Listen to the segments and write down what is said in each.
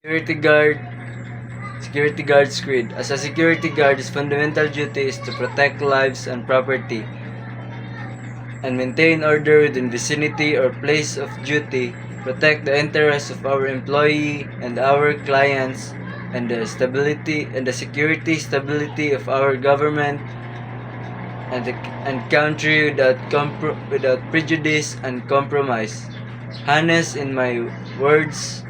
Security guard, security guard squid. As a security guard, his fundamental duty is to protect lives and property and maintain order within vicinity or place of duty, protect the interests of our employee and our clients, and the stability and the security stability of our government and country without prejudice and compromise. Honest in my words,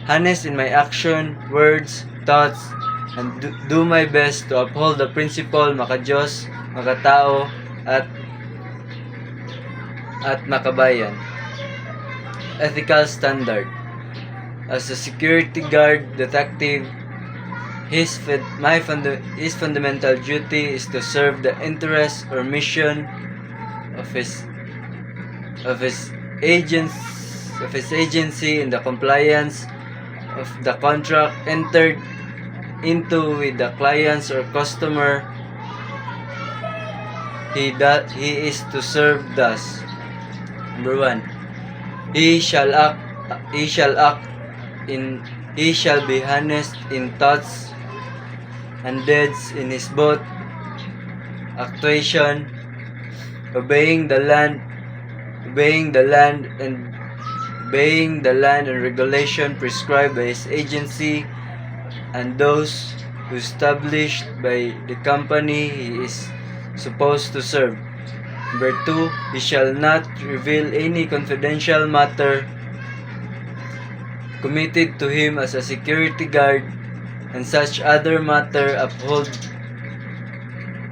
honest in my action, words, thoughts, and do my best to uphold the principle maka-Diyos, maka-tao, at makabayan. Ethical standard. As a security guard detective, his fundamental duty is to serve the interests or mission of his agency in the compliance of the contract entered into with the clients or customer he is to serve thus. Number 1. He shall be honest in thoughts and deeds in his both actuation, obeying the land and regulation prescribed by his agency and those established by the company he is supposed to serve. Number 2, he shall not reveal any confidential matter committed to him as a security guard and such other matter uphold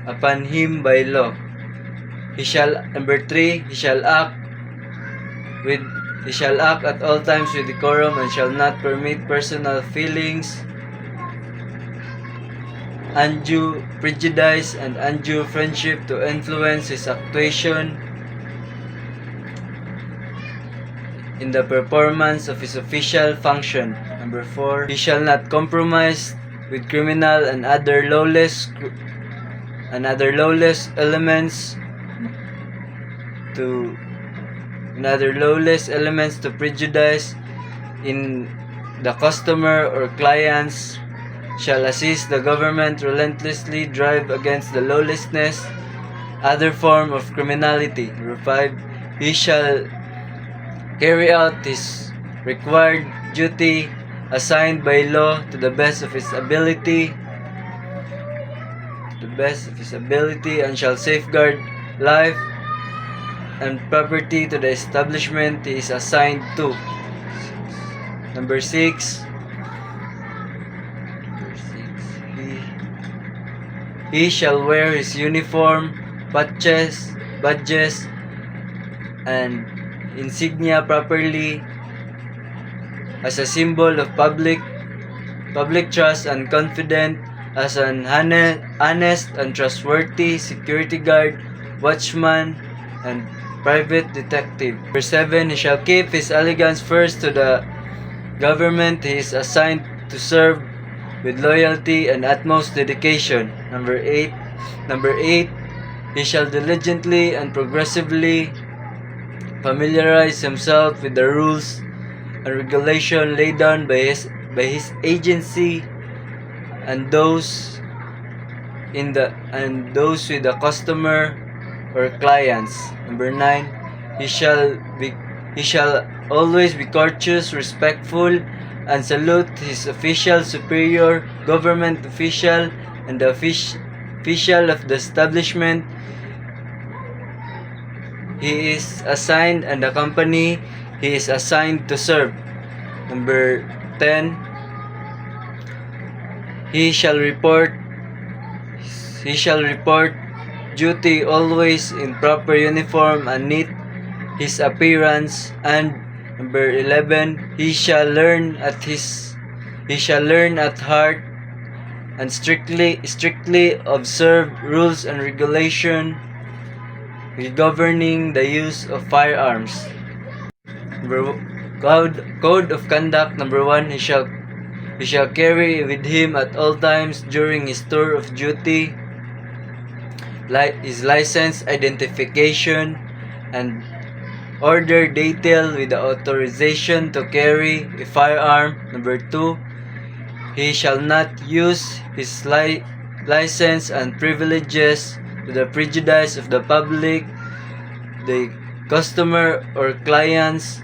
upon him by law. Number 3, he shall act at all times with decorum and shall not permit personal feelings, undue prejudice, and undue friendship to influence his actuation in the performance of his official function. Number 4, he shall not compromise with criminal and other lawless elements to prejudice in the customer or clients, shall assist the government relentlessly drive against the lawlessness, other form of criminality. Number 5, he shall carry out his required duty assigned by law to the best of his ability, and shall safeguard life and property to the establishment he is assigned to. Number 6, he shall wear his uniform, badges, and insignia properly as a symbol of public trust and confidence as an honest and trustworthy security guard, watchman, and private detective. Number 7, he shall keep his allegiance first to the government he is assigned to serve with loyalty and utmost dedication. Number 8, he shall diligently and progressively familiarize himself with the rules and regulation laid down by his agency and those with the customer or clients. Number 9, he shall always be courteous, respectful, and salute his official superior, government official, and the official of the establishment he is assigned and the company he is assigned to serve. Number 10, he shall report duty always in proper uniform and neat his appearance. And number 11, he shall learn at heart and strictly observe rules and regulation governing the use of firearms. Code of conduct. Number 1, he shall carry with him at all times during his tour of duty his license, identification, and order detail with the authorization to carry a firearm. Number 2, he shall not use his license and privileges to the prejudice of the public, the customer or clients,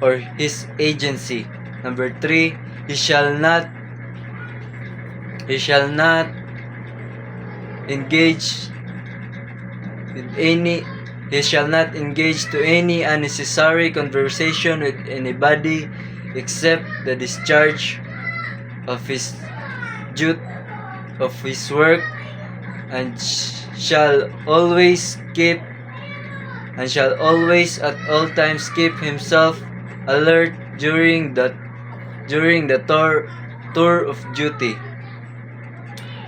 or his agency. Number 3, he shall not engage to any unnecessary conversation with anybody except the discharge of his work, and shall always at all times keep himself alert during the tour of duty.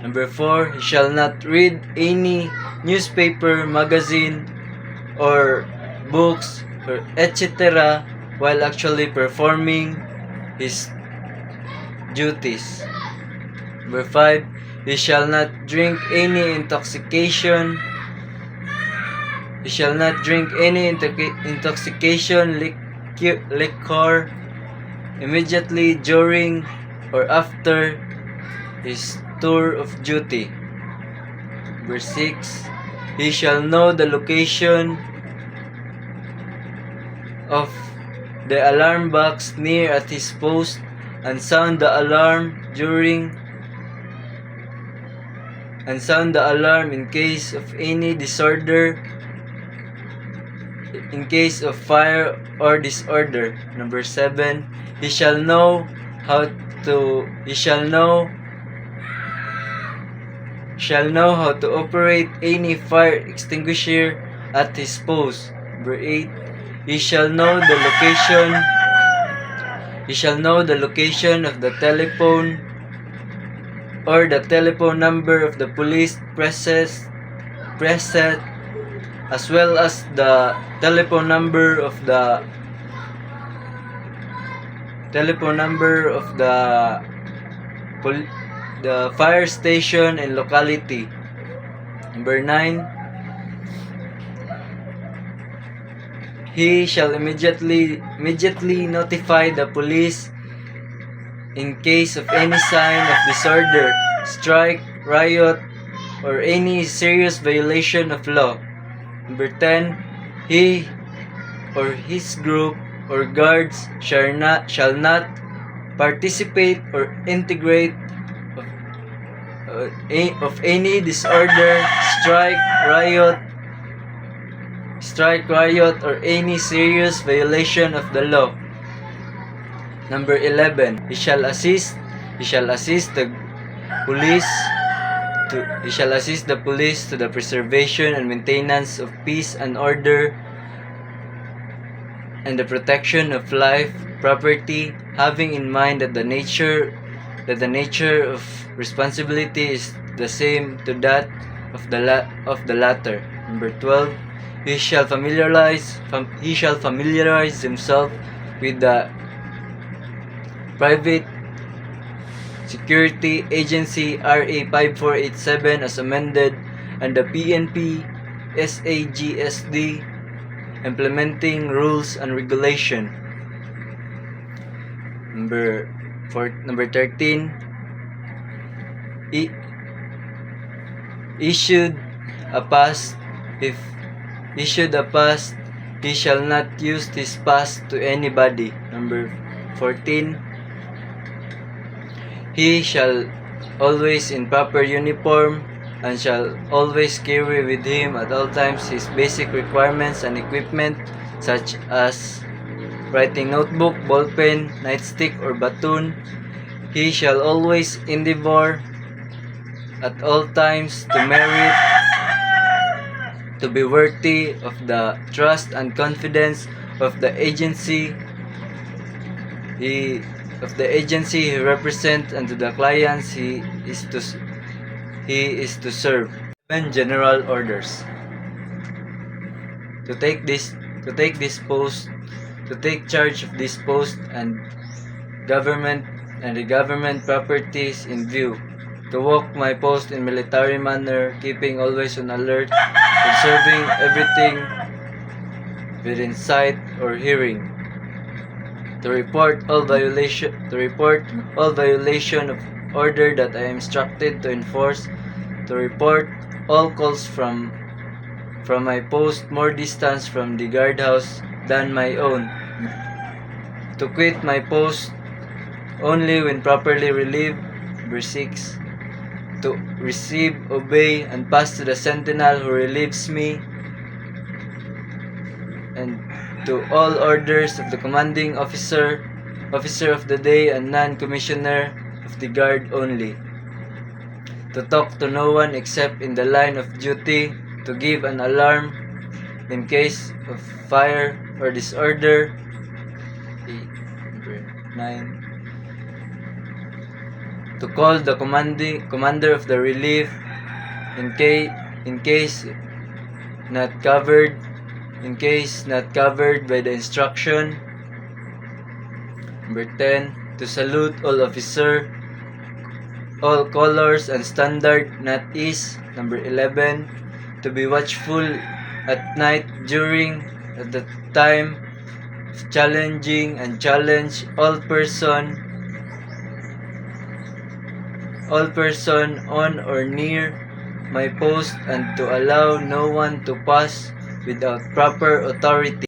Number 4, he shall not read any newspaper, magazine, or books, or etc. while actually performing his duties. Number 5, he shall not drink any intoxication liquor immediately during or after his tour of duty. Number 6, he shall know the location of the alarm box near at his post and sound the alarm in case of any disorder, in case of fire or disorder. Number 7, he shall know how to operate any fire extinguisher at his post. Number 8, he shall know the location of the telephone or the telephone number of the police present, as well as the telephone number of the fire station and locality. Number 9, he shall immediately notify the police in case of any sign of disorder, strike, riot, or any serious violation of law. Number 10, he or his group or guards shall not participate or integrate of any disorder, strike, riot, or any serious violation of the law. Number 11, he shall assist the police to the preservation and maintenance of peace and order and the protection of life, property, having in mind that the nature of responsibility is the same to that of the latter. Number 12, he shall familiarize himself with the Private Security Agency RA 5487 as amended, and the PNP SAGSD implementing rules and regulation. Number 13, issued a pass. If issued a pass, he shall not use this pass to anybody. Number 14, he shall always in proper uniform and shall always carry with him at all times his basic requirements and equipment such as writing notebook, ballpen, nightstick, or baton. He shall always endeavor at all times to merit, to be worthy of the trust and confidence of the agency he represents and to the clients he is to serve. And general orders: to take charge of this post and the government properties in view, to walk my post in military manner, keeping always on alert, observing everything within sight or hearing. To report all violation of order that I am instructed to enforce. To report all calls from my post more distance from the guardhouse than my own. To quit my post only when properly relieved. Number 6. To receive, obey, and pass to the sentinel who relieves me, and to all orders of the commanding officer of the day, and non-commissioner of the guard only. To talk to no one except in the line of duty. To give an alarm in case of fire or disorder. 9. To call the commander of the relief in case not covered by the instruction. Number 10. To salute all officer, all colors and standard, not east. Number 11. To be watchful at night during the time of challenging and challenge all person on or near my post, and to allow no one to pass without proper authority.